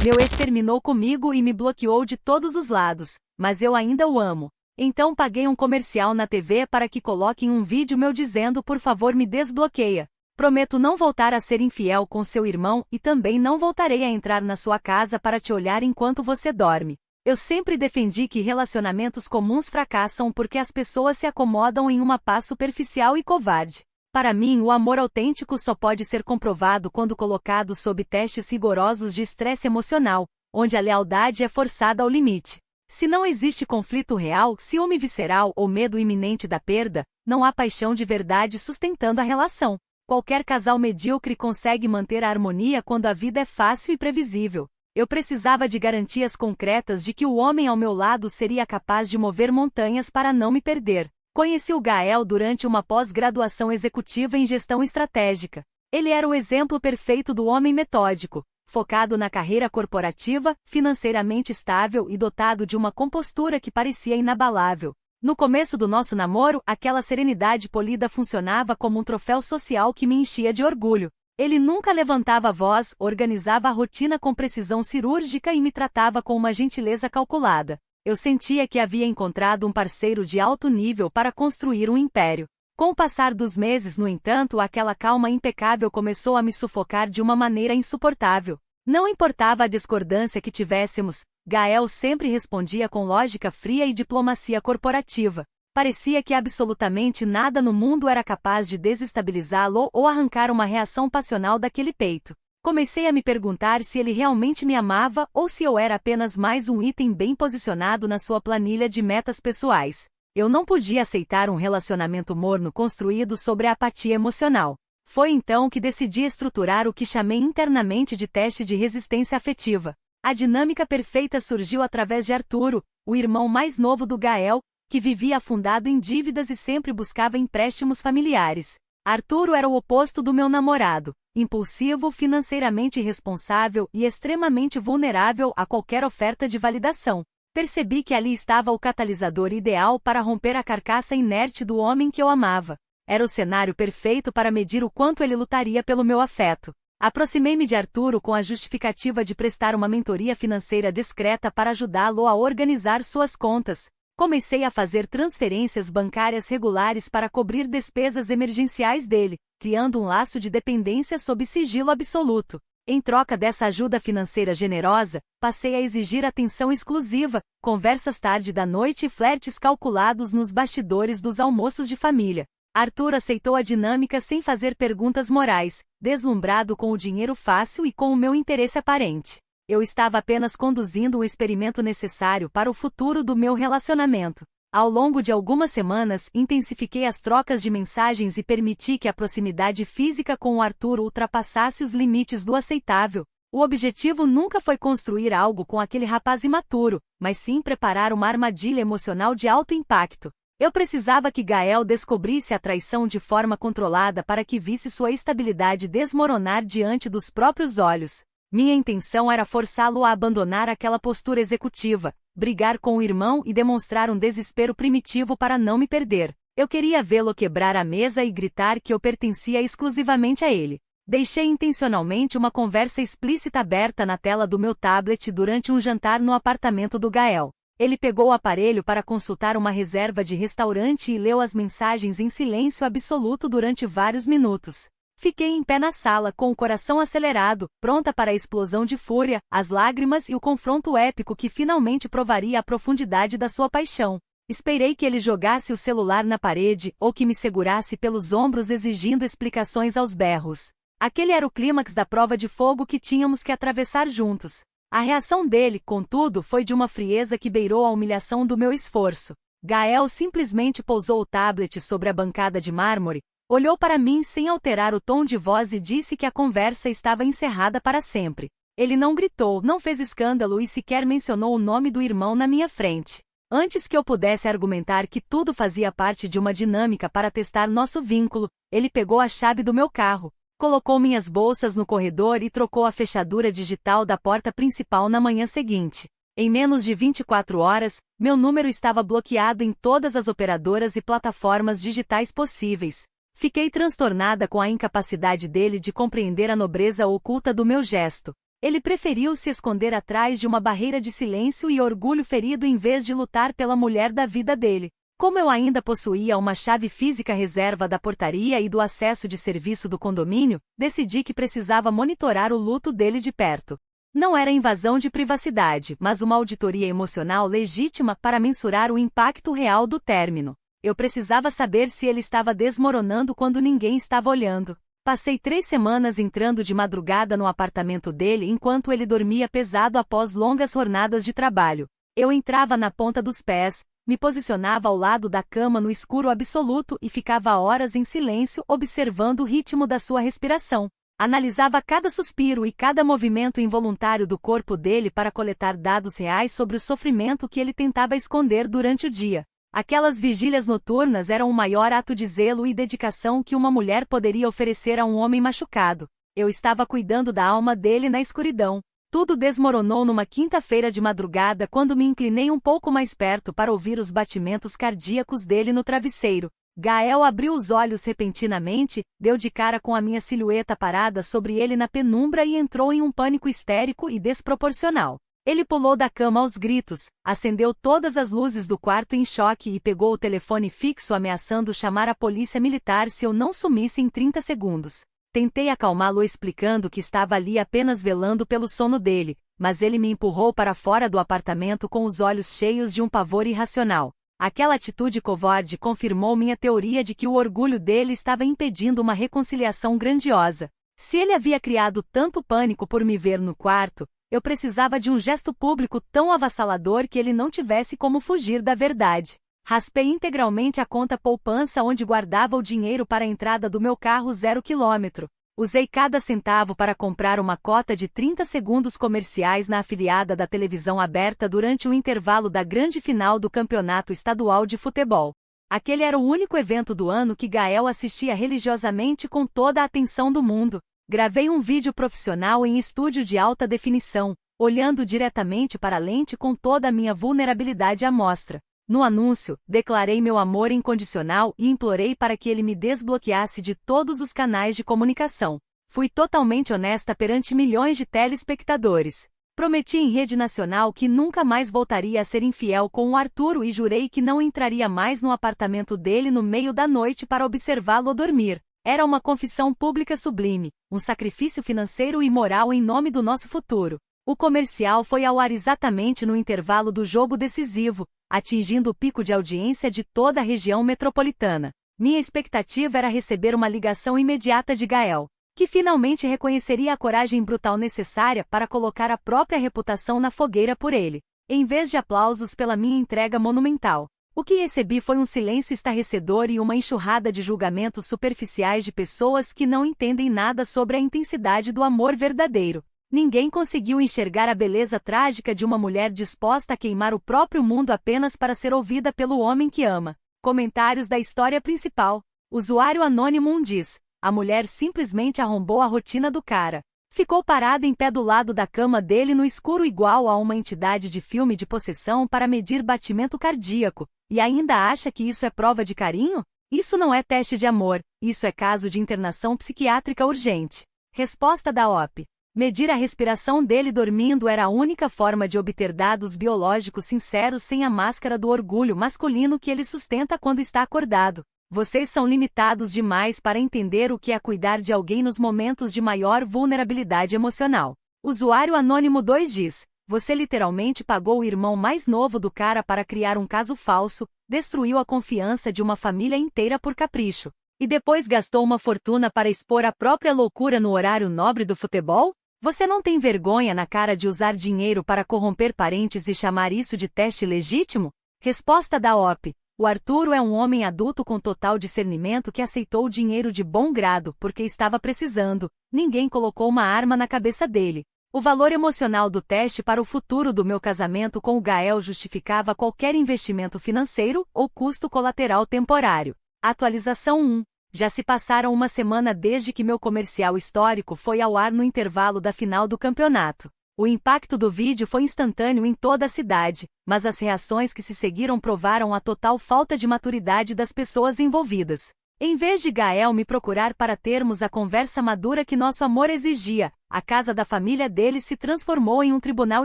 Meu ex terminou comigo e me bloqueou de todos os lados, mas eu ainda o amo. Então paguei um comercial na TV para que coloquem um vídeo meu dizendo por favor me desbloqueia. Prometo não voltar a ser infiel com seu irmão e também não voltarei a entrar na sua casa para te olhar enquanto você dorme. Eu sempre defendi que relacionamentos comuns fracassam porque as pessoas se acomodam em uma paz superficial e covarde. Para mim, o amor autêntico só pode ser comprovado quando colocado sob testes rigorosos de estresse emocional, onde a lealdade é forçada ao limite. Se não existe conflito real, ciúme visceral ou medo iminente da perda, não há paixão de verdade sustentando a relação. Qualquer casal medíocre consegue manter a harmonia quando a vida é fácil e previsível. Eu precisava de garantias concretas de que o homem ao meu lado seria capaz de mover montanhas para não me perder. Conheci o Gael durante uma pós-graduação executiva em gestão estratégica. Ele era o exemplo perfeito do homem metódico, focado na carreira corporativa, financeiramente estável e dotado de uma compostura que parecia inabalável. No começo do nosso namoro, aquela serenidade polida funcionava como um troféu social que me enchia de orgulho. Ele nunca levantava a voz, organizava a rotina com precisão cirúrgica e me tratava com uma gentileza calculada. Eu sentia que havia encontrado um parceiro de alto nível para construir um império. Com o passar dos meses, no entanto, aquela calma impecável começou a me sufocar de uma maneira insuportável. Não importava a discordância que tivéssemos, Gael sempre respondia com lógica fria e diplomacia corporativa. Parecia que absolutamente nada no mundo era capaz de desestabilizá-lo ou arrancar uma reação passional daquele peito. Comecei a me perguntar se ele realmente me amava ou se eu era apenas mais um item bem posicionado na sua planilha de metas pessoais. Eu não podia aceitar um relacionamento morno construído sobre a apatia emocional. Foi então que decidi estruturar o que chamei internamente de teste de resistência afetiva. A dinâmica perfeita surgiu através de Arturo, o irmão mais novo do Gael, que vivia afundado em dívidas e sempre buscava empréstimos familiares. Arturo era o oposto do meu namorado, impulsivo, financeiramente irresponsável e extremamente vulnerável a qualquer oferta de validação. Percebi que ali estava o catalisador ideal para romper a carcaça inerte do homem que eu amava. Era o cenário perfeito para medir o quanto ele lutaria pelo meu afeto. Aproximei-me de Arturo com a justificativa de prestar uma mentoria financeira discreta para ajudá-lo a organizar suas contas. Comecei a fazer transferências bancárias regulares para cobrir despesas emergenciais dele, criando um laço de dependência sob sigilo absoluto. Em troca dessa ajuda financeira generosa, passei a exigir atenção exclusiva, conversas tarde da noite e flertes calculados nos bastidores dos almoços de família. Arthur aceitou a dinâmica sem fazer perguntas morais, deslumbrado com o dinheiro fácil e com o meu interesse aparente. Eu estava apenas conduzindo o experimento necessário para o futuro do meu relacionamento. Ao longo de algumas semanas, intensifiquei as trocas de mensagens e permiti que a proximidade física com o Arthur ultrapassasse os limites do aceitável. O objetivo nunca foi construir algo com aquele rapaz imaturo, mas sim preparar uma armadilha emocional de alto impacto. Eu precisava que Gael descobrisse a traição de forma controlada para que visse sua estabilidade desmoronar diante dos próprios olhos. Minha intenção era forçá-lo a abandonar aquela postura executiva, brigar com o irmão e demonstrar um desespero primitivo para não me perder. Eu queria vê-lo quebrar a mesa e gritar que eu pertencia exclusivamente a ele. Deixei intencionalmente uma conversa explícita aberta na tela do meu tablet durante um jantar no apartamento do Gael. Ele pegou o aparelho para consultar uma reserva de restaurante e leu as mensagens em silêncio absoluto durante vários minutos. Fiquei em pé na sala com o coração acelerado, pronta para a explosão de fúria, as lágrimas e o confronto épico que finalmente provaria a profundidade da sua paixão. Esperei que ele jogasse o celular na parede ou que me segurasse pelos ombros exigindo explicações aos berros. Aquele era o clímax da prova de fogo que tínhamos que atravessar juntos. A reação dele, contudo, foi de uma frieza que beirou a humilhação do meu esforço. Gael simplesmente pousou o tablet sobre a bancada de mármore, olhou para mim sem alterar o tom de voz e disse que a conversa estava encerrada para sempre. Ele não gritou, não fez escândalo e sequer mencionou o nome do irmão na minha frente. Antes que eu pudesse argumentar que tudo fazia parte de uma dinâmica para testar nosso vínculo, ele pegou a chave do meu carro, colocou minhas bolsas no corredor e trocou a fechadura digital da porta principal na manhã seguinte. Em menos de 24 horas, meu número estava bloqueado em todas as operadoras e plataformas digitais possíveis. Fiquei transtornada com a incapacidade dele de compreender a nobreza oculta do meu gesto. Ele preferiu se esconder atrás de uma barreira de silêncio e orgulho ferido em vez de lutar pela mulher da vida dele. Como eu ainda possuía uma chave física reserva da portaria e do acesso de serviço do condomínio, decidi que precisava monitorar o luto dele de perto. Não era invasão de privacidade, mas uma auditoria emocional legítima para mensurar o impacto real do término. Eu precisava saber se ele estava desmoronando quando ninguém estava olhando. Passei 3 semanas entrando de madrugada no apartamento dele enquanto ele dormia pesado após longas jornadas de trabalho. Eu entrava na ponta dos pés, me posicionava ao lado da cama no escuro absoluto e ficava horas em silêncio observando o ritmo da sua respiração. Analisava cada suspiro e cada movimento involuntário do corpo dele para coletar dados reais sobre o sofrimento que ele tentava esconder durante o dia. Aquelas vigílias noturnas eram o maior ato de zelo e dedicação que uma mulher poderia oferecer a um homem machucado. Eu estava cuidando da alma dele na escuridão. Tudo desmoronou numa quinta-feira de madrugada quando me inclinei um pouco mais perto para ouvir os batimentos cardíacos dele no travesseiro. Gael abriu os olhos repentinamente, deu de cara com a minha silhueta parada sobre ele na penumbra e entrou em um pânico histérico e desproporcional. Ele pulou da cama aos gritos, acendeu todas as luzes do quarto em choque e pegou o telefone fixo ameaçando chamar a polícia militar se eu não sumisse em 30 segundos. Tentei acalmá-lo explicando que estava ali apenas velando pelo sono dele, mas ele me empurrou para fora do apartamento com os olhos cheios de um pavor irracional. Aquela atitude covarde confirmou minha teoria de que o orgulho dele estava impedindo uma reconciliação grandiosa. Se ele havia criado tanto pânico por me ver no quarto, eu precisava de um gesto público tão avassalador que ele não tivesse como fugir da verdade. Raspei integralmente a conta poupança onde guardava o dinheiro para a entrada do meu carro 0 km. Usei cada centavo para comprar uma cota de 30 segundos comerciais na afiliada da televisão aberta durante o intervalo da grande final do campeonato estadual de futebol. Aquele era o único evento do ano que Gael assistia religiosamente com toda a atenção do mundo. Gravei um vídeo profissional em estúdio de alta definição, olhando diretamente para a lente com toda a minha vulnerabilidade à mostra. No anúncio, declarei meu amor incondicional e implorei para que ele me desbloqueasse de todos os canais de comunicação. Fui totalmente honesta perante milhões de telespectadores. Prometi em rede nacional que nunca mais voltaria a ser infiel com o Arturo e jurei que não entraria mais no apartamento dele no meio da noite para observá-lo dormir. Era uma confissão pública sublime, um sacrifício financeiro e moral em nome do nosso futuro. O comercial foi ao ar exatamente no intervalo do jogo decisivo, atingindo o pico de audiência de toda a região metropolitana. Minha expectativa era receber uma ligação imediata de Gael, que finalmente reconheceria a coragem brutal necessária para colocar a própria reputação na fogueira por ele, em vez de aplausos pela minha entrega monumental. O que recebi foi um silêncio estarrecedor e uma enxurrada de julgamentos superficiais de pessoas que não entendem nada sobre a intensidade do amor verdadeiro. Ninguém conseguiu enxergar a beleza trágica de uma mulher disposta a queimar o próprio mundo apenas para ser ouvida pelo homem que ama. Comentários da história principal. Usuário Anônimo 1 diz: a mulher simplesmente arrombou a rotina do cara. Ficou parada em pé do lado da cama dele no escuro igual a uma entidade de filme de possessão para medir batimento cardíaco, e ainda acha que isso é prova de carinho? Isso não é teste de amor, isso é caso de internação psiquiátrica urgente. Resposta da OP. Medir a respiração dele dormindo era a única forma de obter dados biológicos sinceros sem a máscara do orgulho masculino que ele sustenta quando está acordado. Vocês são limitados demais para entender o que é cuidar de alguém nos momentos de maior vulnerabilidade emocional. Usuário Anônimo 2 diz: você literalmente pagou o irmão mais novo do cara para criar um caso falso, destruiu a confiança de uma família inteira por capricho. E depois gastou uma fortuna para expor a própria loucura no horário nobre do futebol? Você não tem vergonha na cara de usar dinheiro para corromper parentes e chamar isso de teste legítimo? Resposta da OP. O Arturo é um homem adulto com total discernimento que aceitou o dinheiro de bom grado porque estava precisando. Ninguém colocou uma arma na cabeça dele. O valor emocional do teste para o futuro do meu casamento com o Gael justificava qualquer investimento financeiro ou custo colateral temporário. Atualização 1. Já se passaram uma semana desde que meu comercial histórico foi ao ar no intervalo da final do campeonato. O impacto do vídeo foi instantâneo em toda a cidade, mas as reações que se seguiram provaram a total falta de maturidade das pessoas envolvidas. Em vez de Gael me procurar para termos a conversa madura que nosso amor exigia, a casa da família dele se transformou em um tribunal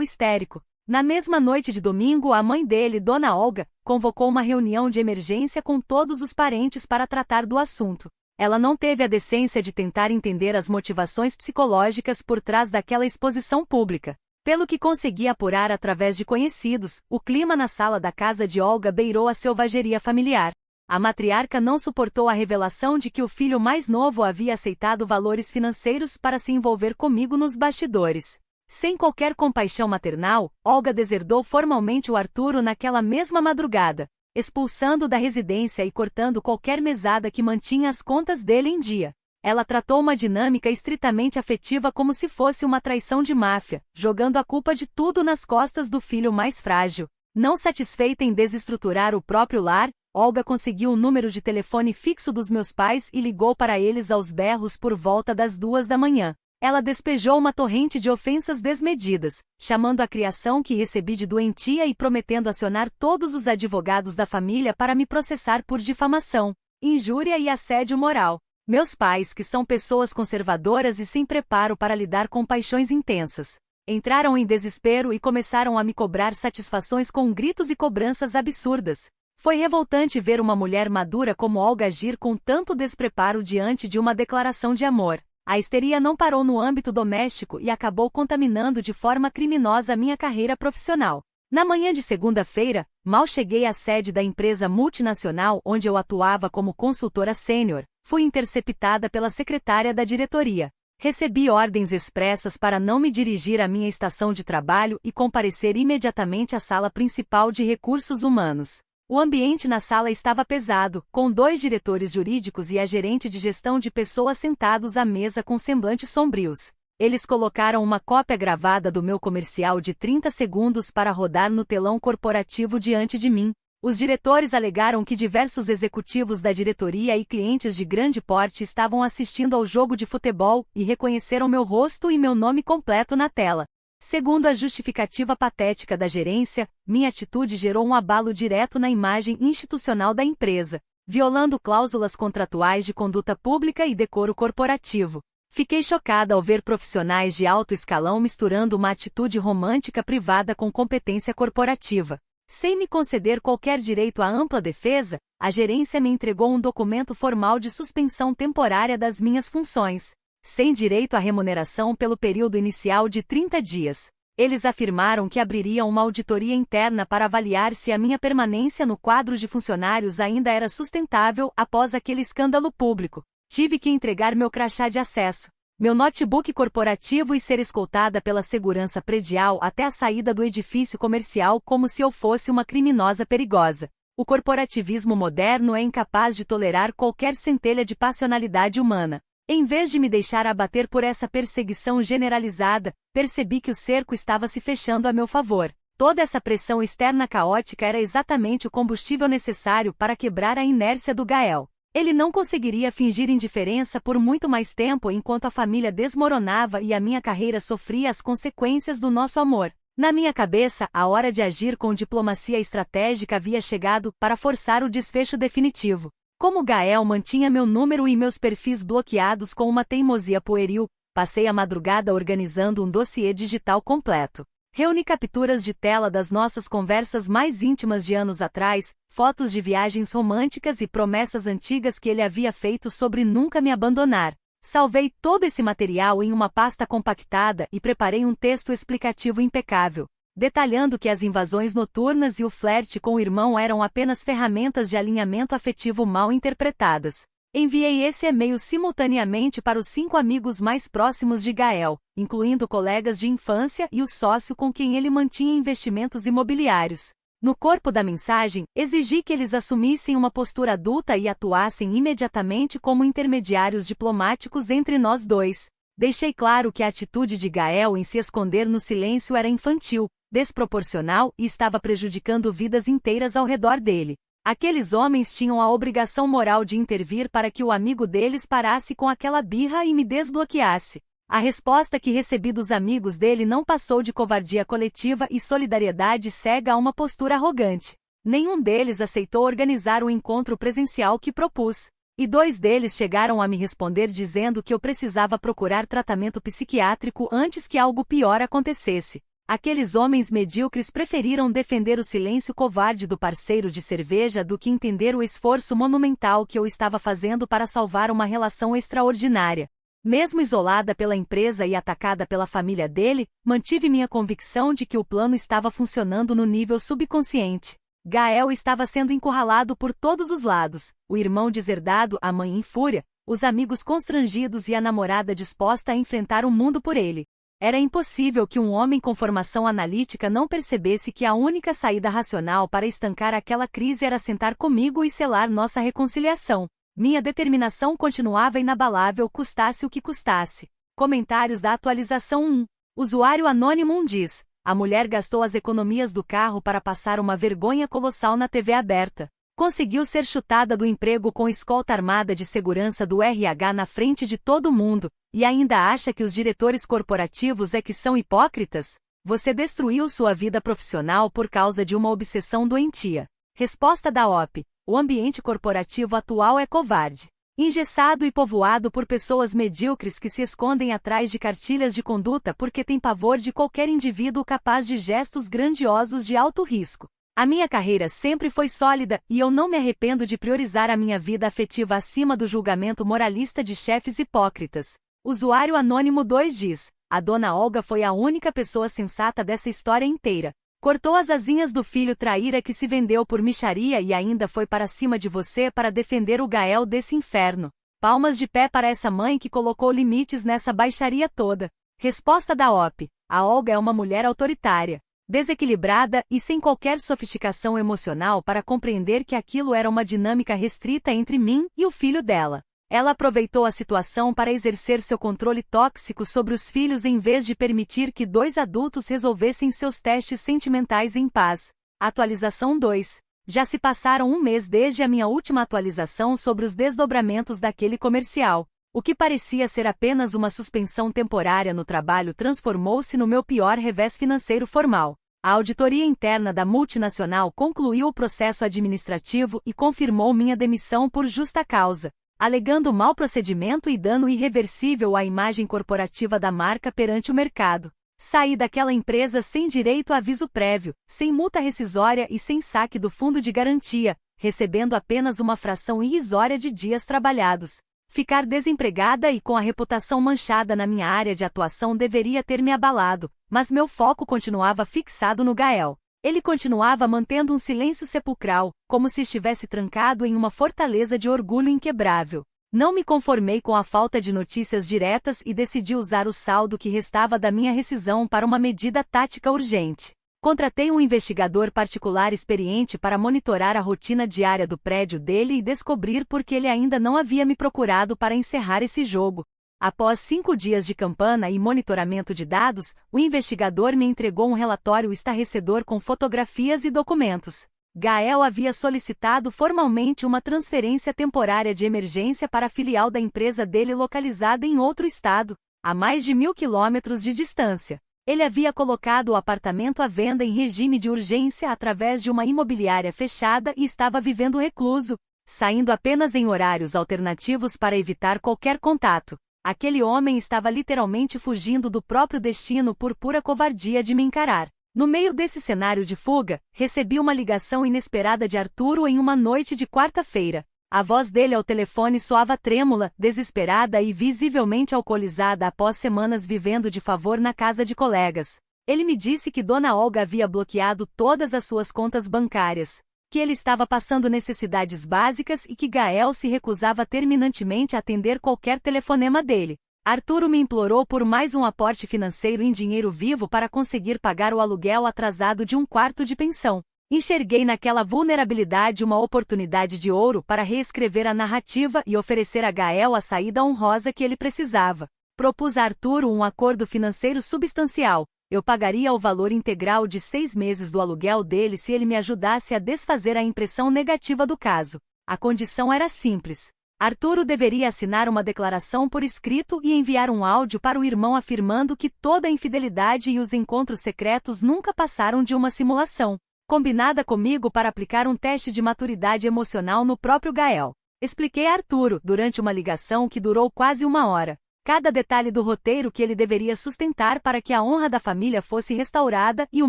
histérico. Na mesma noite de domingo, a mãe dele, Dona Olga, convocou uma reunião de emergência com todos os parentes para tratar do assunto. Ela não teve a decência de tentar entender as motivações psicológicas por trás daquela exposição pública. Pelo que consegui apurar através de conhecidos, o clima na sala da casa de Olga beirou a selvageria familiar. A matriarca não suportou a revelação de que o filho mais novo havia aceitado valores financeiros para se envolver comigo nos bastidores. Sem qualquer compaixão maternal, Olga deserdou formalmente o Arturo naquela mesma madrugada, expulsando da residência e cortando qualquer mesada que mantinha as contas dele em dia. Ela tratou uma dinâmica estritamente afetiva como se fosse uma traição de máfia, jogando a culpa de tudo nas costas do filho mais frágil. Não satisfeita em desestruturar o próprio lar, Olga conseguiu o número de telefone fixo dos meus pais e ligou para eles aos berros por volta das 2 da manhã. Ela despejou uma torrente de ofensas desmedidas, chamando a criação que recebi de doentia e prometendo acionar todos os advogados da família para me processar por difamação, injúria e assédio moral. Meus pais, que são pessoas conservadoras e sem preparo para lidar com paixões intensas, entraram em desespero e começaram a me cobrar satisfações com gritos e cobranças absurdas. Foi revoltante ver uma mulher madura como Olga agir com tanto despreparo diante de uma declaração de amor. A histeria não parou no âmbito doméstico e acabou contaminando de forma criminosa a minha carreira profissional. Na manhã de segunda-feira, mal cheguei à sede da empresa multinacional onde eu atuava como consultora sênior, fui interceptada pela secretária da diretoria. Recebi ordens expressas para não me dirigir à minha estação de trabalho e comparecer imediatamente à sala principal de recursos humanos. O ambiente na sala estava pesado, com 2 diretores jurídicos e a gerente de gestão de pessoas sentados à mesa com semblantes sombrios. Eles colocaram uma cópia gravada do meu comercial de 30 segundos para rodar no telão corporativo diante de mim. Os diretores alegaram que diversos executivos da diretoria e clientes de grande porte estavam assistindo ao jogo de futebol e reconheceram meu rosto e meu nome completo na tela. Segundo a justificativa patética da gerência, minha atitude gerou um abalo direto na imagem institucional da empresa, violando cláusulas contratuais de conduta pública e decoro corporativo. Fiquei chocada ao ver profissionais de alto escalão misturando uma atitude romântica privada com competência corporativa. Sem me conceder qualquer direito à ampla defesa, a gerência me entregou um documento formal de suspensão temporária das minhas funções, sem direito à remuneração pelo período inicial de 30 dias. Eles afirmaram que abririam uma auditoria interna para avaliar se a minha permanência no quadro de funcionários ainda era sustentável após aquele escândalo público. Tive que entregar meu crachá de acesso, meu notebook corporativo e ser escoltada pela segurança predial até a saída do edifício comercial como se eu fosse uma criminosa perigosa. O corporativismo moderno é incapaz de tolerar qualquer centelha de passionalidade humana. Em vez de me deixar abater por essa perseguição generalizada, percebi que o cerco estava se fechando a meu favor. Toda essa pressão externa caótica era exatamente o combustível necessário para quebrar a inércia do Gael. Ele não conseguiria fingir indiferença por muito mais tempo enquanto a família desmoronava e a minha carreira sofria as consequências do nosso amor. Na minha cabeça, a hora de agir com diplomacia estratégica havia chegado para forçar o desfecho definitivo. Como Gael mantinha meu número e meus perfis bloqueados com uma teimosia pueril, passei a madrugada organizando um dossiê digital completo. Reuni capturas de tela das nossas conversas mais íntimas de anos atrás, fotos de viagens românticas e promessas antigas que ele havia feito sobre nunca me abandonar. Salvei todo esse material em uma pasta compactada e preparei um texto explicativo impecável, detalhando que as invasões noturnas e o flerte com o irmão eram apenas ferramentas de alinhamento afetivo mal interpretadas. Enviei esse e-mail simultaneamente para os 5 amigos mais próximos de Gael, incluindo colegas de infância e o sócio com quem ele mantinha investimentos imobiliários. No corpo da mensagem, exigi que eles assumissem uma postura adulta e atuassem imediatamente como intermediários diplomáticos entre nós dois. Deixei claro que a atitude de Gael em se esconder no silêncio era infantil, desproporcional e estava prejudicando vidas inteiras ao redor dele. Aqueles homens tinham a obrigação moral de intervir para que o amigo deles parasse com aquela birra e me desbloqueasse. A resposta que recebi dos amigos dele não passou de covardia coletiva e solidariedade cega a uma postura arrogante. Nenhum deles aceitou organizar o encontro presencial que propus. E 2 deles chegaram a me responder dizendo que eu precisava procurar tratamento psiquiátrico antes que algo pior acontecesse. Aqueles homens medíocres preferiram defender o silêncio covarde do parceiro de cerveja do que entender o esforço monumental que eu estava fazendo para salvar uma relação extraordinária. Mesmo isolada pela empresa e atacada pela família dele, mantive minha convicção de que o plano estava funcionando no nível subconsciente. Gael estava sendo encurralado por todos os lados, o irmão deserdado, a mãe em fúria, os amigos constrangidos e a namorada disposta a enfrentar o mundo por ele. Era impossível que um homem com formação analítica não percebesse que a única saída racional para estancar aquela crise era sentar comigo e selar nossa reconciliação. Minha determinação continuava inabalável, custasse o que custasse. Comentários da atualização 1. Usuário anônimo 1 diz: a mulher gastou as economias do carro para passar uma vergonha colossal na TV aberta. Conseguiu ser chutada do emprego com escolta armada de segurança do RH na frente de todo mundo, e ainda acha que os diretores corporativos é que são hipócritas? Você destruiu sua vida profissional por causa de uma obsessão doentia. Resposta da OP: o ambiente corporativo atual é covarde, engessado e povoado por pessoas medíocres que se escondem atrás de cartilhas de conduta porque têm pavor de qualquer indivíduo capaz de gestos grandiosos de alto risco. A minha carreira sempre foi sólida, e eu não me arrependo de priorizar a minha vida afetiva acima do julgamento moralista de chefes hipócritas. Usuário anônimo 2 diz: a dona Olga foi a única pessoa sensata dessa história inteira. Cortou as asinhas do filho traíra que se vendeu por mixaria e ainda foi para cima de você para defender o Gael desse inferno. Palmas de pé para essa mãe que colocou limites nessa baixaria toda. Resposta da OP: a Olga é uma mulher autoritária, desequilibrada e sem qualquer sofisticação emocional para compreender que aquilo era uma dinâmica restrita entre mim e o filho dela. Ela aproveitou a situação para exercer seu controle tóxico sobre os filhos em vez de permitir que 2 adultos resolvessem seus testes sentimentais em paz. Atualização 2. Já se passaram 1 mês desde a minha última atualização sobre os desdobramentos daquele comercial. O que parecia ser apenas uma suspensão temporária no trabalho transformou-se no meu pior revés financeiro formal. A auditoria interna da multinacional concluiu o processo administrativo e confirmou minha demissão por justa causa, alegando mau procedimento e dano irreversível à imagem corporativa da marca perante o mercado. Saí daquela empresa sem direito a aviso prévio, sem multa rescisória e sem saque do fundo de garantia, recebendo apenas uma fração irrisória de dias trabalhados. Ficar desempregada e com a reputação manchada na minha área de atuação deveria ter me abalado, mas meu foco continuava fixado no Gael. Ele continuava mantendo um silêncio sepulcral, como se estivesse trancado em uma fortaleza de orgulho inquebrável. Não me conformei com a falta de notícias diretas e decidi usar o saldo que restava da minha rescisão para uma medida tática urgente. Contratei um investigador particular experiente para monitorar a rotina diária do prédio dele e descobrir por que ele ainda não havia me procurado para encerrar esse jogo. Após 5 dias de campana e monitoramento de dados, o investigador me entregou um relatório estarrecedor com fotografias e documentos. Gael havia solicitado formalmente uma transferência temporária de emergência para a filial da empresa dele localizada em outro estado, a mais de 1.000 quilômetros de distância. Ele havia colocado o apartamento à venda em regime de urgência através de uma imobiliária fechada e estava vivendo recluso, saindo apenas em horários alternativos para evitar qualquer contato. Aquele homem estava literalmente fugindo do próprio destino por pura covardia de me encarar. No meio desse cenário de fuga, recebi uma ligação inesperada de Arturo em uma noite de quarta-feira. A voz dele ao telefone soava trêmula, desesperada e visivelmente alcoolizada após semanas vivendo de favor na casa de colegas. Ele me disse que Dona Olga havia bloqueado todas as suas contas bancárias, que ele estava passando necessidades básicas e que Gael se recusava terminantemente a atender qualquer telefonema dele. Arturo me implorou por mais um aporte financeiro em dinheiro vivo para conseguir pagar o aluguel atrasado de um quarto de pensão. Enxerguei naquela vulnerabilidade uma oportunidade de ouro para reescrever a narrativa e oferecer a Gael a saída honrosa que ele precisava. Propus a Arturo um acordo financeiro substancial. Eu pagaria o valor integral de 6 meses do aluguel dele se ele me ajudasse a desfazer a impressão negativa do caso. A condição era simples. Arturo deveria assinar uma declaração por escrito e enviar um áudio para o irmão afirmando que toda a infidelidade e os encontros secretos nunca passaram de uma simulação, combinada comigo para aplicar um teste de maturidade emocional no próprio Gael. Expliquei a Arturo, durante uma ligação que durou quase 1 hora, cada detalhe do roteiro que ele deveria sustentar para que a honra da família fosse restaurada e o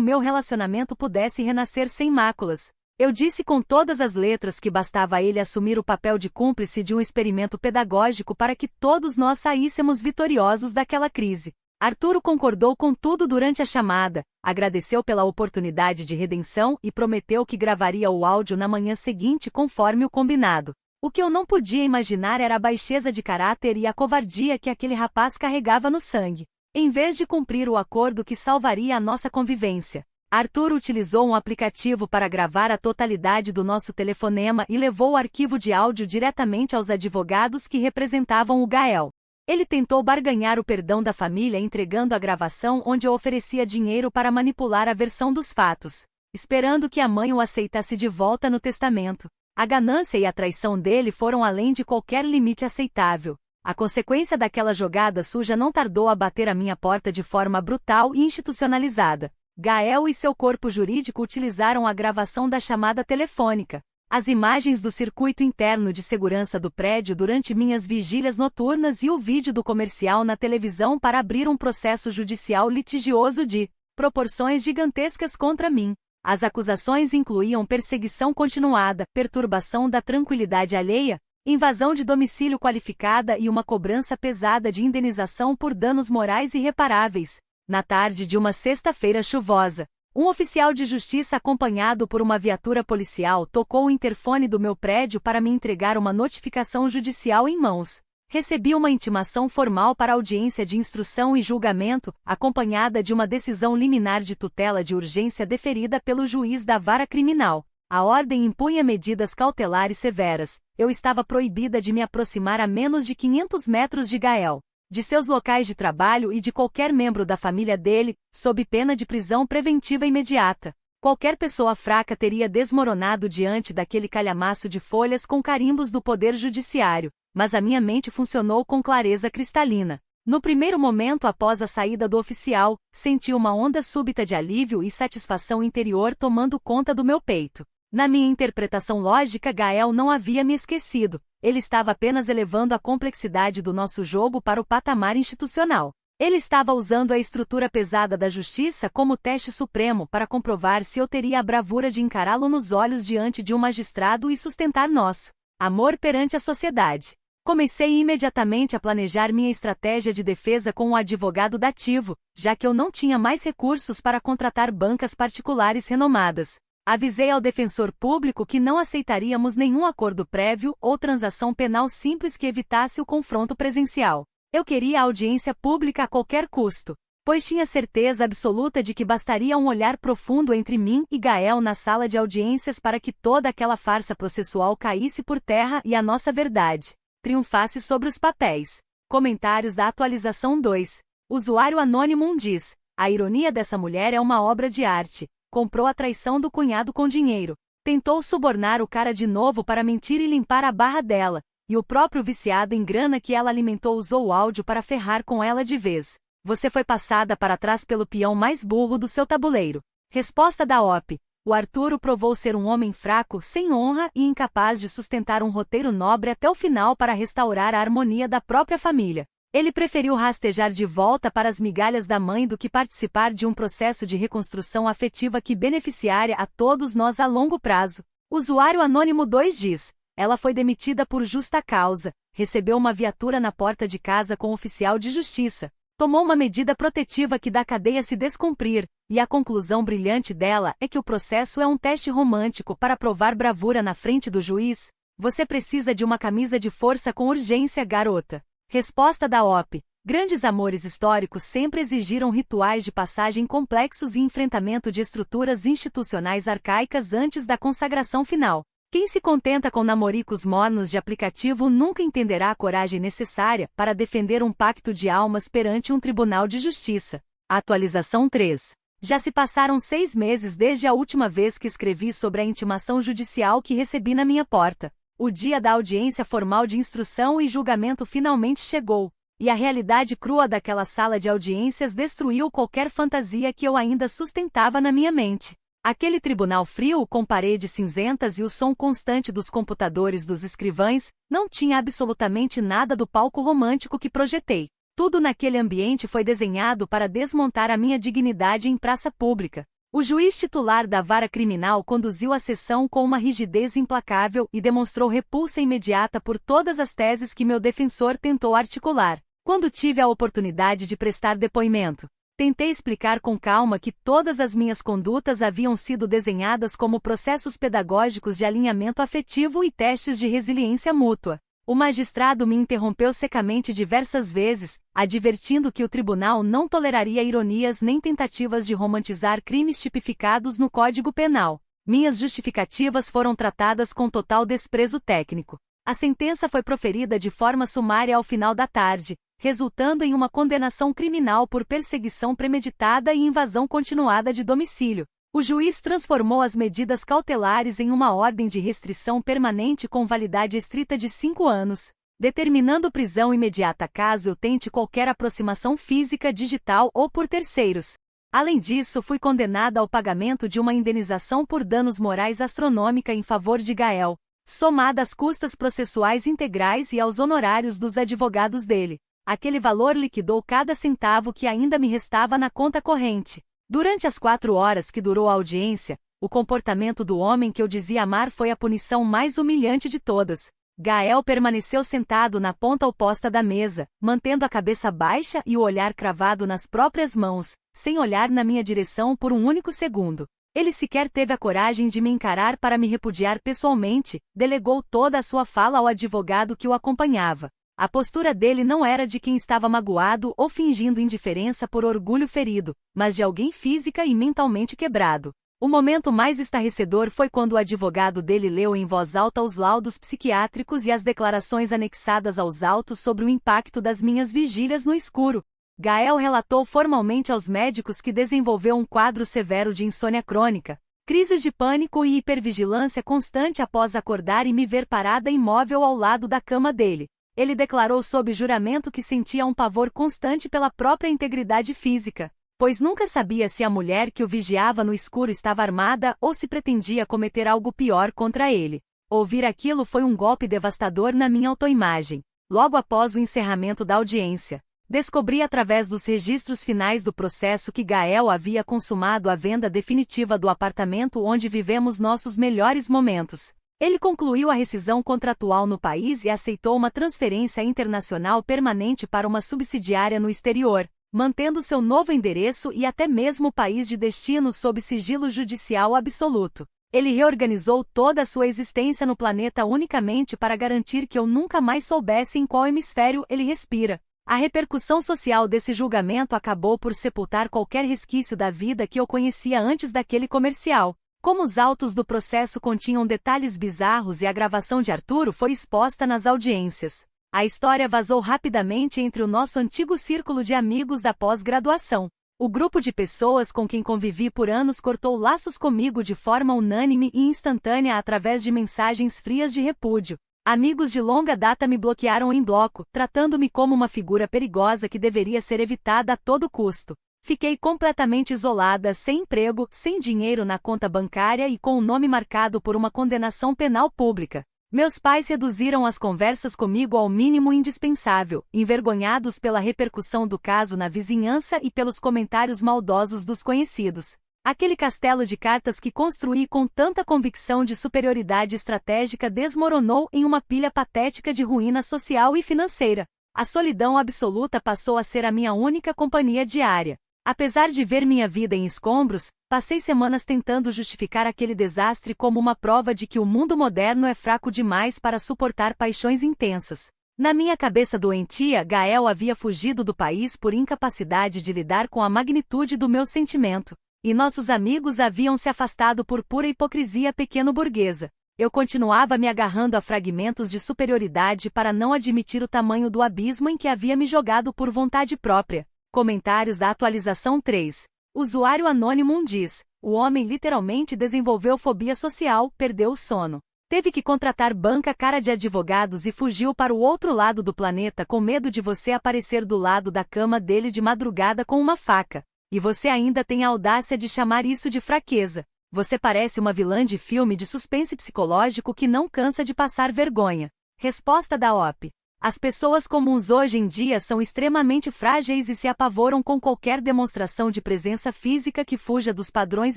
meu relacionamento pudesse renascer sem máculas. Eu disse com todas as letras que bastava ele assumir o papel de cúmplice de um experimento pedagógico para que todos nós saíssemos vitoriosos daquela crise. Arturo concordou com tudo durante a chamada, agradeceu pela oportunidade de redenção e prometeu que gravaria o áudio na manhã seguinte conforme o combinado. O que eu não podia imaginar era a baixeza de caráter e a covardia que aquele rapaz carregava no sangue. Em vez de cumprir o acordo que salvaria a nossa convivência, Arturo utilizou um aplicativo para gravar a totalidade do nosso telefonema e levou o arquivo de áudio diretamente aos advogados que representavam o Gael. Ele tentou barganhar o perdão da família entregando a gravação onde eu oferecia dinheiro para manipular a versão dos fatos, esperando que a mãe o aceitasse de volta no testamento. A ganância e a traição dele foram além de qualquer limite aceitável. A consequência daquela jogada suja não tardou a bater à minha porta de forma brutal e institucionalizada. Gael e seu corpo jurídico utilizaram a gravação da chamada telefônica, as imagens do circuito interno de segurança do prédio durante minhas vigílias noturnas e o vídeo do comercial na televisão para abrir um processo judicial litigioso de proporções gigantescas contra mim. As acusações incluíam perseguição continuada, perturbação da tranquilidade alheia, invasão de domicílio qualificada e uma cobrança pesada de indenização por danos morais irreparáveis. Na tarde de uma sexta-feira chuvosa, um oficial de justiça acompanhado por uma viatura policial tocou o interfone do meu prédio para me entregar uma notificação judicial em mãos. Recebi uma intimação formal para audiência de instrução e julgamento, acompanhada de uma decisão liminar de tutela de urgência deferida pelo juiz da vara criminal. A ordem impunha medidas cautelares severas. Eu estava proibida de me aproximar a menos de 500 metros de Gael, de seus locais de trabalho e de qualquer membro da família dele, sob pena de prisão preventiva imediata. Qualquer pessoa fraca teria desmoronado diante daquele calhamaço de folhas com carimbos do Poder Judiciário, mas a minha mente funcionou com clareza cristalina. No primeiro momento após a saída do oficial, senti uma onda súbita de alívio e satisfação interior tomando conta do meu peito. Na minha interpretação lógica, Gael não havia me esquecido. Ele estava apenas elevando a complexidade do nosso jogo para o patamar institucional. Ele estava usando a estrutura pesada da justiça como teste supremo para comprovar se eu teria a bravura de encará-lo nos olhos diante de um magistrado e sustentar nosso amor perante a sociedade. Comecei imediatamente a planejar minha estratégia de defesa com um advogado dativo, já que eu não tinha mais recursos para contratar bancas particulares renomadas. Avisei ao defensor público que não aceitaríamos nenhum acordo prévio ou transação penal simples que evitasse o confronto presencial. Eu queria a audiência pública a qualquer custo, pois tinha certeza absoluta de que bastaria um olhar profundo entre mim e Gael na sala de audiências para que toda aquela farsa processual caísse por terra e a nossa verdade triunfasse sobre os papéis. Comentários da atualização 2. Usuário anônimo 1 diz: a ironia dessa mulher é uma obra de arte. Comprou a traição do cunhado com dinheiro. Tentou subornar o cara de novo para mentir e limpar a barra dela. E o próprio viciado em grana que ela alimentou usou o áudio para ferrar com ela de vez. Você foi passada para trás pelo peão mais burro do seu tabuleiro. Resposta da OP. O Arturo provou ser um homem fraco, sem honra e incapaz de sustentar um roteiro nobre até o final para restaurar a harmonia da própria família. Ele preferiu rastejar de volta para as migalhas da mãe do que participar de um processo de reconstrução afetiva que beneficiaria a todos nós a longo prazo. Usuário anônimo 2 diz: ela foi demitida por justa causa, recebeu uma viatura na porta de casa com oficial de justiça, tomou uma medida protetiva que dá cadeia se descumprir, e a conclusão brilhante dela é que o processo é um teste romântico para provar bravura na frente do juiz. Você precisa de uma camisa de força com urgência, garota. Resposta da OP. Grandes amores históricos sempre exigiram rituais de passagem complexos e enfrentamento de estruturas institucionais arcaicas antes da consagração final. Quem se contenta com namoricos mornos de aplicativo nunca entenderá a coragem necessária para defender um pacto de almas perante um tribunal de justiça. Atualização 3. Já se passaram 6 meses desde a última vez que escrevi sobre a intimação judicial que recebi na minha porta. O dia da audiência formal de instrução e julgamento finalmente chegou, e a realidade crua daquela sala de audiências destruiu qualquer fantasia que eu ainda sustentava na minha mente. Aquele tribunal frio com paredes cinzentas e o som constante dos computadores dos escrivães, não tinha absolutamente nada do palco romântico que projetei. Tudo naquele ambiente foi desenhado para desmontar a minha dignidade em praça pública. O juiz titular da vara criminal conduziu a sessão com uma rigidez implacável e demonstrou repulsa imediata por todas as teses que meu defensor tentou articular. Quando tive a oportunidade de prestar depoimento, tentei explicar com calma que todas as minhas condutas haviam sido desenhadas como processos pedagógicos de alinhamento afetivo e testes de resiliência mútua. O magistrado me interrompeu secamente diversas vezes, advertindo que o tribunal não toleraria ironias nem tentativas de romantizar crimes tipificados no Código Penal. Minhas justificativas foram tratadas com total desprezo técnico. A sentença foi proferida de forma sumária ao final da tarde, resultando em uma condenação criminal por perseguição premeditada e invasão continuada de domicílio. O juiz transformou as medidas cautelares em uma ordem de restrição permanente com validade estrita de 5 anos, determinando prisão imediata caso eu tente qualquer aproximação física, digital ou por terceiros. Além disso, fui condenada ao pagamento de uma indenização por danos morais astronômica em favor de Gael, somada às custas processuais integrais e aos honorários dos advogados dele. Aquele valor liquidou cada centavo que ainda me restava na conta corrente. Durante as 4 horas que durou a audiência, o comportamento do homem que eu dizia amar foi a punição mais humilhante de todas. Gael permaneceu sentado na ponta oposta da mesa, mantendo a cabeça baixa e o olhar cravado nas próprias mãos, sem olhar na minha direção por um único segundo. Ele sequer teve a coragem de me encarar para me repudiar pessoalmente, delegou toda a sua fala ao advogado que o acompanhava. A postura dele não era de quem estava magoado ou fingindo indiferença por orgulho ferido, mas de alguém física e mentalmente quebrado. O momento mais estarrecedor foi quando o advogado dele leu em voz alta os laudos psiquiátricos e as declarações anexadas aos autos sobre o impacto das minhas vigílias no escuro. Gael relatou formalmente aos médicos que desenvolveu um quadro severo de insônia crônica, crises de pânico e hipervigilância constante após acordar e me ver parada imóvel ao lado da cama dele. Ele declarou sob juramento que sentia um pavor constante pela própria integridade física, pois nunca sabia se a mulher que o vigiava no escuro estava armada ou se pretendia cometer algo pior contra ele. Ouvir aquilo foi um golpe devastador na minha autoimagem. Logo após o encerramento da audiência, descobri através dos registros finais do processo que Gael havia consumado a venda definitiva do apartamento onde vivemos nossos melhores momentos. Ele concluiu a rescisão contratual no país e aceitou uma transferência internacional permanente para uma subsidiária no exterior, mantendo seu novo endereço e até mesmo o país de destino sob sigilo judicial absoluto. Ele reorganizou toda a sua existência no planeta unicamente para garantir que eu nunca mais soubesse em qual hemisfério ele respira. A repercussão social desse julgamento acabou por sepultar qualquer resquício da vida que eu conhecia antes daquele comercial. Como os autos do processo continham detalhes bizarros e a gravação de Arturo foi exposta nas audiências, a história vazou rapidamente entre o nosso antigo círculo de amigos da pós-graduação. O grupo de pessoas com quem convivi por anos cortou laços comigo de forma unânime e instantânea através de mensagens frias de repúdio. Amigos de longa data me bloquearam em bloco, tratando-me como uma figura perigosa que deveria ser evitada a todo custo. Fiquei completamente isolada, sem emprego, sem dinheiro na conta bancária e com o nome marcado por uma condenação penal pública. Meus pais reduziram as conversas comigo ao mínimo indispensável, envergonhados pela repercussão do caso na vizinhança e pelos comentários maldosos dos conhecidos. Aquele castelo de cartas que construí com tanta convicção de superioridade estratégica desmoronou em uma pilha patética de ruína social e financeira. A solidão absoluta passou a ser a minha única companhia diária. Apesar de ver minha vida em escombros, passei semanas tentando justificar aquele desastre como uma prova de que o mundo moderno é fraco demais para suportar paixões intensas. Na minha cabeça doentia, Gael havia fugido do país por incapacidade de lidar com a magnitude do meu sentimento, e nossos amigos haviam se afastado por pura hipocrisia pequeno-burguesa. Eu continuava me agarrando a fragmentos de superioridade para não admitir o tamanho do abismo em que havia me jogado por vontade própria. Comentários da atualização 3. Usuário anônimo diz: o homem literalmente desenvolveu fobia social, perdeu o sono. Teve que contratar banca cara de advogados e fugiu para o outro lado do planeta com medo de você aparecer do lado da cama dele de madrugada com uma faca. E você ainda tem a audácia de chamar isso de fraqueza. Você parece uma vilã de filme de suspense psicológico que não cansa de passar vergonha. Resposta da OP. As pessoas comuns hoje em dia são extremamente frágeis e se apavoram com qualquer demonstração de presença física que fuja dos padrões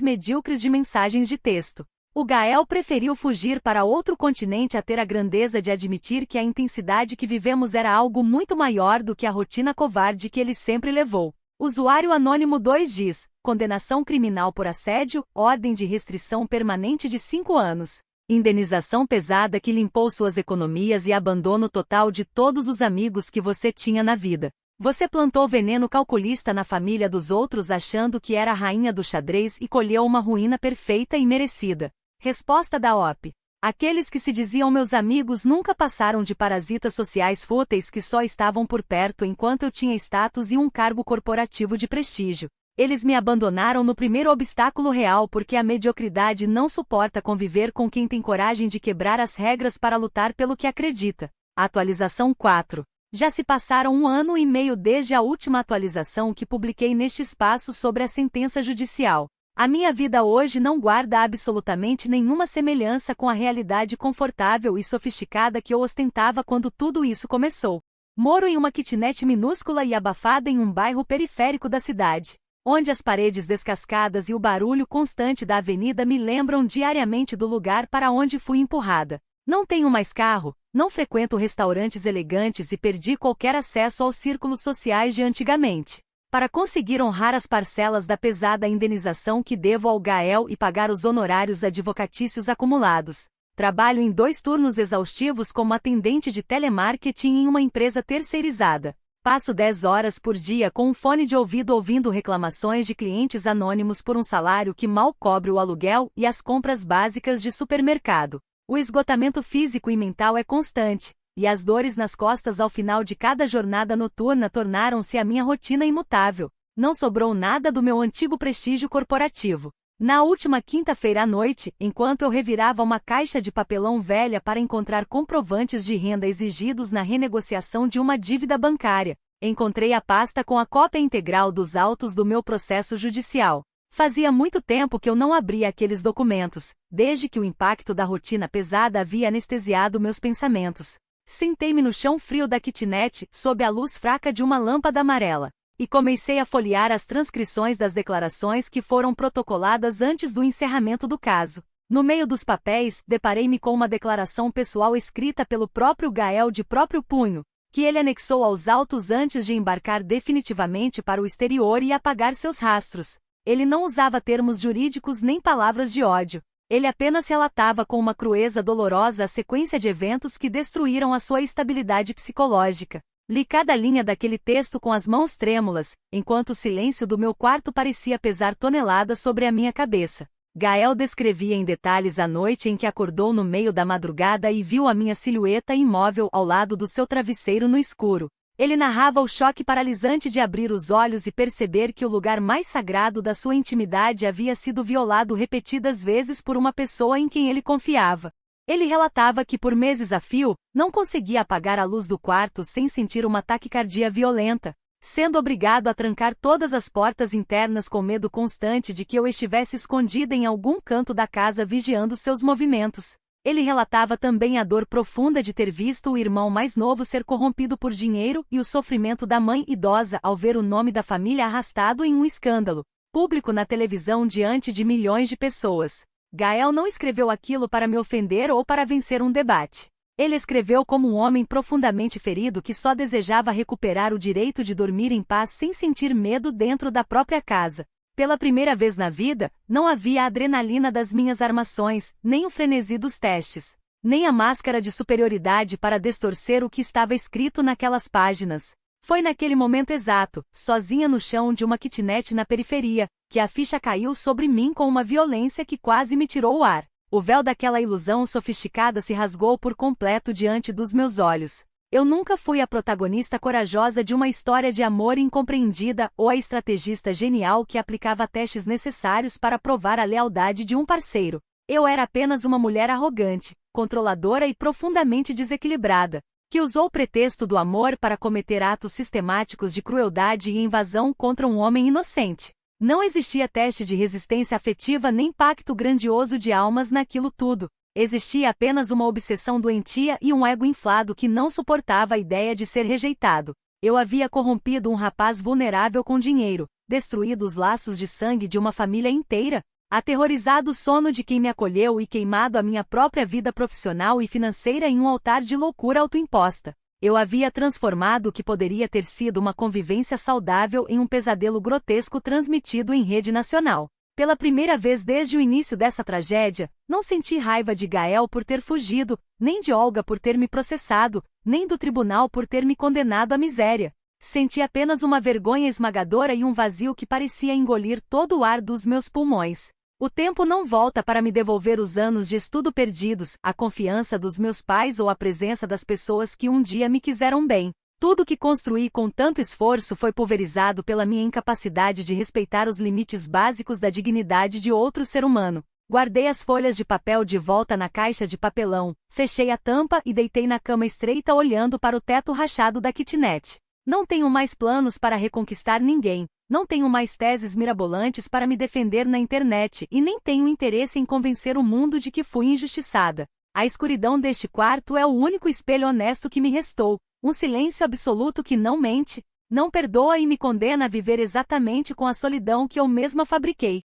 medíocres de mensagens de texto. O Gael preferiu fugir para outro continente a ter a grandeza de admitir que a intensidade que vivemos era algo muito maior do que a rotina covarde que ele sempre levou. Usuário Anônimo 2 diz, condenação criminal por assédio, ordem de restrição permanente de 5 anos. Indenização pesada que limpou suas economias e abandono total de todos os amigos que você tinha na vida. Você plantou veneno calculista na família dos outros achando que era a rainha do xadrez e colheu uma ruína perfeita e merecida. Resposta da OP. Aqueles que se diziam meus amigos nunca passaram de parasitas sociais fúteis que só estavam por perto enquanto eu tinha status e um cargo corporativo de prestígio. Eles me abandonaram no primeiro obstáculo real porque a mediocridade não suporta conviver com quem tem coragem de quebrar as regras para lutar pelo que acredita. Atualização 4. Já se passaram 1 ano e meio desde a última atualização que publiquei neste espaço sobre a sentença judicial. A minha vida hoje não guarda absolutamente nenhuma semelhança com a realidade confortável e sofisticada que eu ostentava quando tudo isso começou. Moro em uma kitnet minúscula e abafada em um bairro periférico da cidade, onde as paredes descascadas e o barulho constante da avenida me lembram diariamente do lugar para onde fui empurrada. Não tenho mais carro, não frequento restaurantes elegantes e perdi qualquer acesso aos círculos sociais de antigamente. Para conseguir honrar as parcelas da pesada indenização que devo ao Gael e pagar os honorários advocatícios acumulados, trabalho em 2 turnos exaustivos como atendente de telemarketing em uma empresa terceirizada. Passo 10 horas por dia com um fone de ouvido ouvindo reclamações de clientes anônimos por um salário que mal cobre o aluguel e as compras básicas de supermercado. O esgotamento físico e mental é constante, e as dores nas costas ao final de cada jornada noturna tornaram-se a minha rotina imutável. Não sobrou nada do meu antigo prestígio corporativo. Na última quinta-feira à noite, enquanto eu revirava uma caixa de papelão velha para encontrar comprovantes de renda exigidos na renegociação de uma dívida bancária, encontrei a pasta com a cópia integral dos autos do meu processo judicial. Fazia muito tempo que eu não abria aqueles documentos, desde que o impacto da rotina pesada havia anestesiado meus pensamentos. Sentei-me no chão frio da kitnet, sob a luz fraca de uma lâmpada amarela, e comecei a folhear as transcrições das declarações que foram protocoladas antes do encerramento do caso. No meio dos papéis, deparei-me com uma declaração pessoal escrita pelo próprio Gael de próprio punho, que ele anexou aos autos antes de embarcar definitivamente para o exterior e apagar seus rastros. Ele não usava termos jurídicos nem palavras de ódio. Ele apenas relatava com uma crueza dolorosa a sequência de eventos que destruíram a sua estabilidade psicológica. Li cada linha daquele texto com as mãos trêmulas, enquanto o silêncio do meu quarto parecia pesar toneladas sobre a minha cabeça. Gael descrevia em detalhes a noite em que acordou no meio da madrugada e viu a minha silhueta imóvel ao lado do seu travesseiro no escuro. Ele narrava o choque paralisante de abrir os olhos e perceber que o lugar mais sagrado da sua intimidade havia sido violado repetidas vezes por uma pessoa em quem ele confiava. Ele relatava que por meses a fio, não conseguia apagar a luz do quarto sem sentir uma taquicardia violenta, sendo obrigado a trancar todas as portas internas com medo constante de que eu estivesse escondida em algum canto da casa vigiando seus movimentos. Ele relatava também a dor profunda de ter visto o irmão mais novo ser corrompido por dinheiro e o sofrimento da mãe idosa ao ver o nome da família arrastado em um escândalo público na televisão diante de milhões de pessoas. Gael não escreveu aquilo para me ofender ou para vencer um debate. Ele escreveu como um homem profundamente ferido que só desejava recuperar o direito de dormir em paz sem sentir medo dentro da própria casa. Pela primeira vez na vida, não havia a adrenalina das minhas armações, nem o frenesi dos testes, nem a máscara de superioridade para distorcer o que estava escrito naquelas páginas. Foi naquele momento exato, sozinha no chão de uma kitnet na periferia, que a ficha caiu sobre mim com uma violência que quase me tirou o ar. O véu daquela ilusão sofisticada se rasgou por completo diante dos meus olhos. Eu nunca fui a protagonista corajosa de uma história de amor incompreendida ou a estrategista genial que aplicava testes necessários para provar a lealdade de um parceiro. Eu era apenas uma mulher arrogante, controladora e profundamente desequilibrada, que usou o pretexto do amor para cometer atos sistemáticos de crueldade e invasão contra um homem inocente. Não existia teste de resistência afetiva nem pacto grandioso de almas naquilo tudo. Existia apenas uma obsessão doentia e um ego inflado que não suportava a ideia de ser rejeitado. Eu havia corrompido um rapaz vulnerável com dinheiro, destruído os laços de sangue de uma família inteira, aterrorizado o sono de quem me acolheu e queimado a minha própria vida profissional e financeira em um altar de loucura autoimposta. Eu havia transformado o que poderia ter sido uma convivência saudável em um pesadelo grotesco transmitido em rede nacional. Pela primeira vez desde o início dessa tragédia, não senti raiva de Gael por ter fugido, nem de Olga por ter me processado, nem do tribunal por ter me condenado à miséria. Senti apenas uma vergonha esmagadora e um vazio que parecia engolir todo o ar dos meus pulmões. O tempo não volta para me devolver os anos de estudo perdidos, a confiança dos meus pais ou a presença das pessoas que um dia me quiseram bem. Tudo que construí com tanto esforço foi pulverizado pela minha incapacidade de respeitar os limites básicos da dignidade de outro ser humano. Guardei as folhas de papel de volta na caixa de papelão, fechei a tampa e deitei na cama estreita olhando para o teto rachado da kitnet. Não tenho mais planos para reconquistar ninguém, não tenho mais teses mirabolantes para me defender na internet e nem tenho interesse em convencer o mundo de que fui injustiçada. A escuridão deste quarto é o único espelho honesto que me restou. Um silêncio absoluto que não mente, não perdoa e me condena a viver exatamente com a solidão que eu mesma fabriquei.